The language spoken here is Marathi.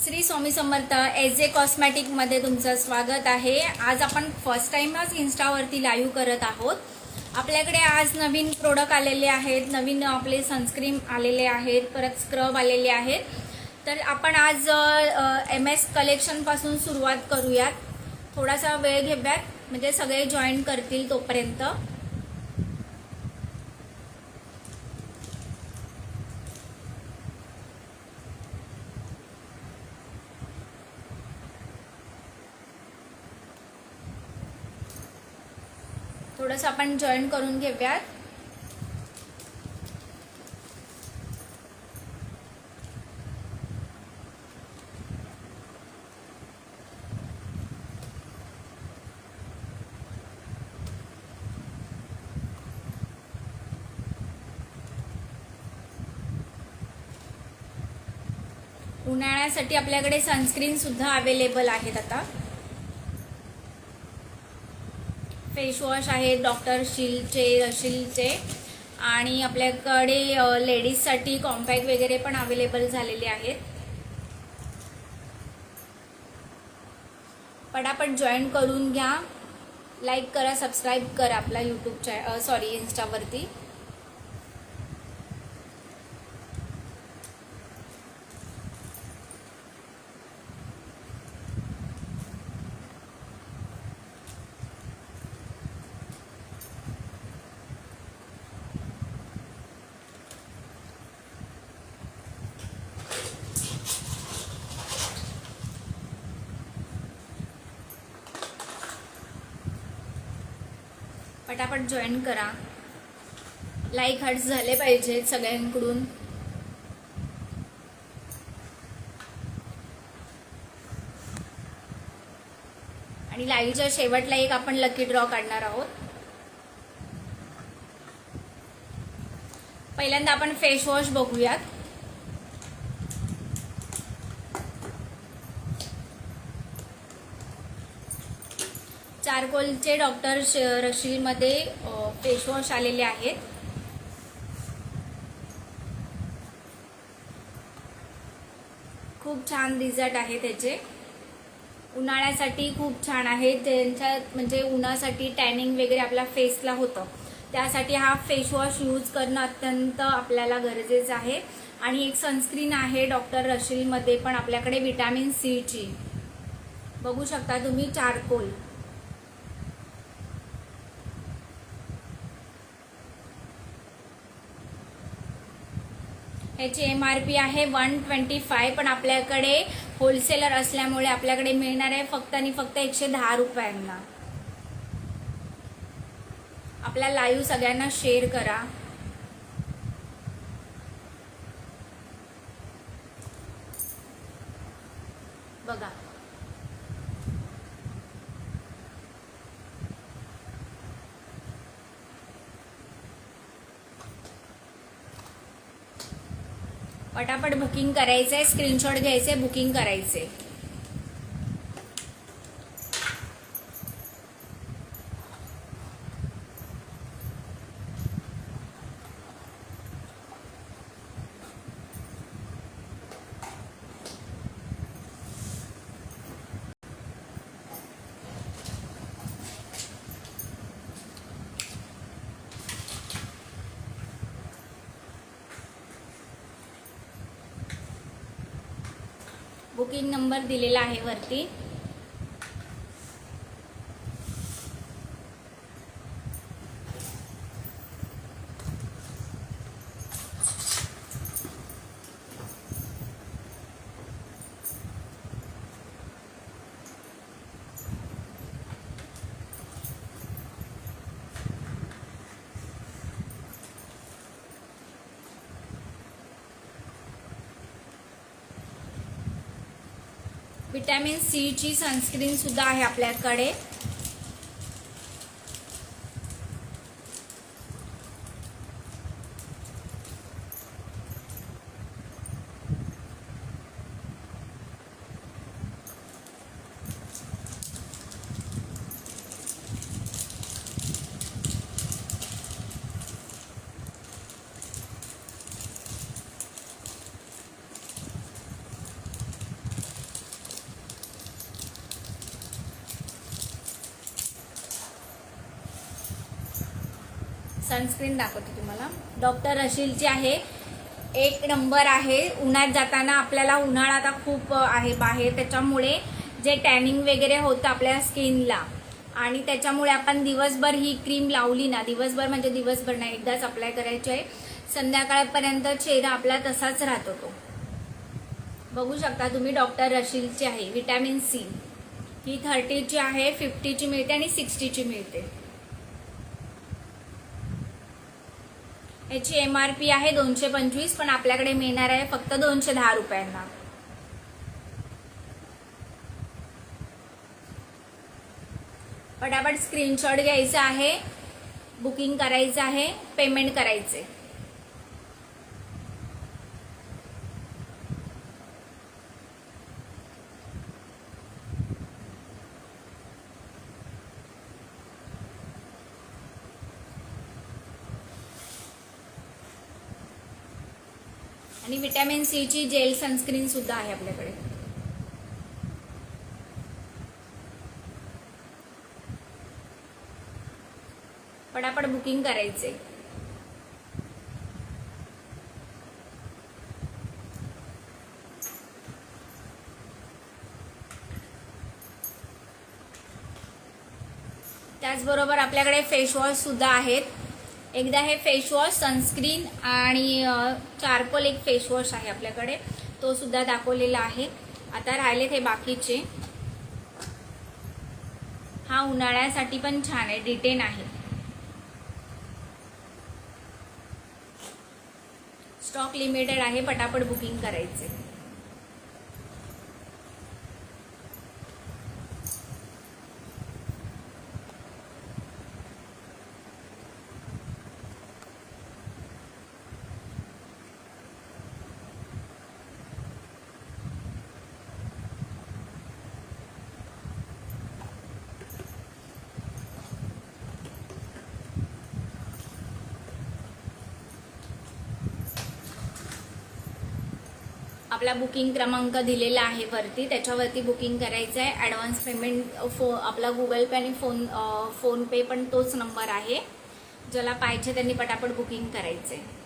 श्री स्वामी समर्थ एस जे कॉस्मॅटिकमध्ये तुमचं स्वागत आहे। आज आपण फर्स्ट टाइमच इन्स्टावरती लाईव्ह करत आहोत। आपल्याकडे आज नवीन प्रोडक्ट आलेले आहेत, नवीन आपले सनस्क्रीन आलेले आहेत, परत स्क्रब आलेले आहेत। तर आपण आज MS कलेक्शनपासून सुरुवात करूयात। थोडासा वेळ घेऊयात म्हणजे सगळे जॉईन करतील तोपर्यंत। थोडंसं आपण जॉईन करून घेऊयात। उन्हाळ्यासाठी आपल्याकडे सनस्क्रीन सुद्धा अवेलेबल आहेत। आता फेस वॉश आहे डॉक्टर शीलचे, रशीलचे, आणि आपल्याकडे लेडीजसाठी कॉम्पॅक्ट वगैरे पण अवेलेबल झालेले आहेत। पटापट जॉईन करून घ्या, लाईक करा, सबस्क्राईब करा आपला यूट्यूब इंस्टावरती। पटापट जॉईन करा, लाईक हार्ट्स झाले पाहिजेत सगळ्यांकडून। आणि लाईव्हच्या शेवटला एक आपण लकी ड्रॉ काढणार आहोत। पहिल्यांदा आपण फेस वॉश बघूयात। चारकोलचे डॉक्टर रशीलमध्ये फेस वॉश आलेले आहेत। खूप छान रिझल्ट आहे त्याचे, उन्हाळ्यासाठी खूप छान आहे। त्यांच्यात म्हणजे उन्हासाठी टॅनिंग वगैरे आपल्या फेसला होतं, त्यासाठी हा फेस वॉश यूज करणं अत्यंत आपल्याला गरजेचं आहे। आणि एक सनस्क्रीन आहे डॉक्टर रशीलमध्ये पण आपल्याकडे विटॅमिन सी ची, बघू शकता तुम्ही, चारकोल। याची MRP आहे 125, पण आपल्याकडे होलसेलर असल्यामुळे आपल्याकडे मिळणार आहे फक्त आणि फक्त 110 रुपयांना। आपला लाईव्ह सगळ्यांना शेअर करा। बघा, पटापट बुकिंग करायचंय, स्क्रीनशॉट घ्यायचे, बुकिंग करायचे। बुकिंग नंबर दिलेला आहे वरती। विटॅमिन सी ची सनस्क्रीन सुद्धा आहे आपल्याकडे। सनस्क्रीन दाखवते तुम्हाला. डॉक्टर रशीलची आहे, एक नंबर आहे. उन्हात जाताना आपल्याला उन्हाळा आता खूप आहे बाहेर, त्याच्यामुळे जे टॅनिंग वगैरे होतं आपल्या स्किनला आणि त्याच्यामुळे आपण दिवसभर ही क्रीम लावली ना, दिवसभर म्हणजे दिवसभर नाही, एकदाच अप्लाय करायची आहे. संध्याकाळपर्यंत चेहरा आपला तसाच राहतो. तो बघू शकता तुम्ही. डॉक्टर रशीलची आहे, विटॅमिन सी. ही 30ची आहे, 50ची मिळते आणि 60ची मिळते. याची MRP आहे 225, पण आपल्याकडे मिळणार आहे फक्त 210 रुपयांना. फटाफट स्क्रीनशॉट घ्यायचा आहे, बुकिंग करायचं आहे, पेमेंट करायचे. आणि विटॅमिन सी ची जेल सनस्क्रीन सुद्धा आहे आपल्याकडे. फटाफट बुकिंग करायचे. त्याचबरोबर आपल्याकडे फेसवॉश सुद्धा आहेत. एकदा हे फेसवॉश, सनस्क्रीन आणि चारकोल एक फेसवॉश आहे आपल्याकडे, तो सुद्धा दाखवलेला आहे. आता राहिलेत हे बाकीचे. हा उन्हाळ्यासाठी पण छान आहे, डिटेन आहे. स्टॉक लिमिटेड आहे, पटापट बुकिंग करायचे. आपला बुकिंग क्रमांक दिलेला आहे वरती, त्याच्यावरती बुकिंग करायचं आहे. ॲडव्हान्स पेमेंट आपला गुगल पे आणि फोन पे पण तोच नंबर आहे. ज्याला पाहिजे त्यांनी पटापट बुकिंग करायचं आहे.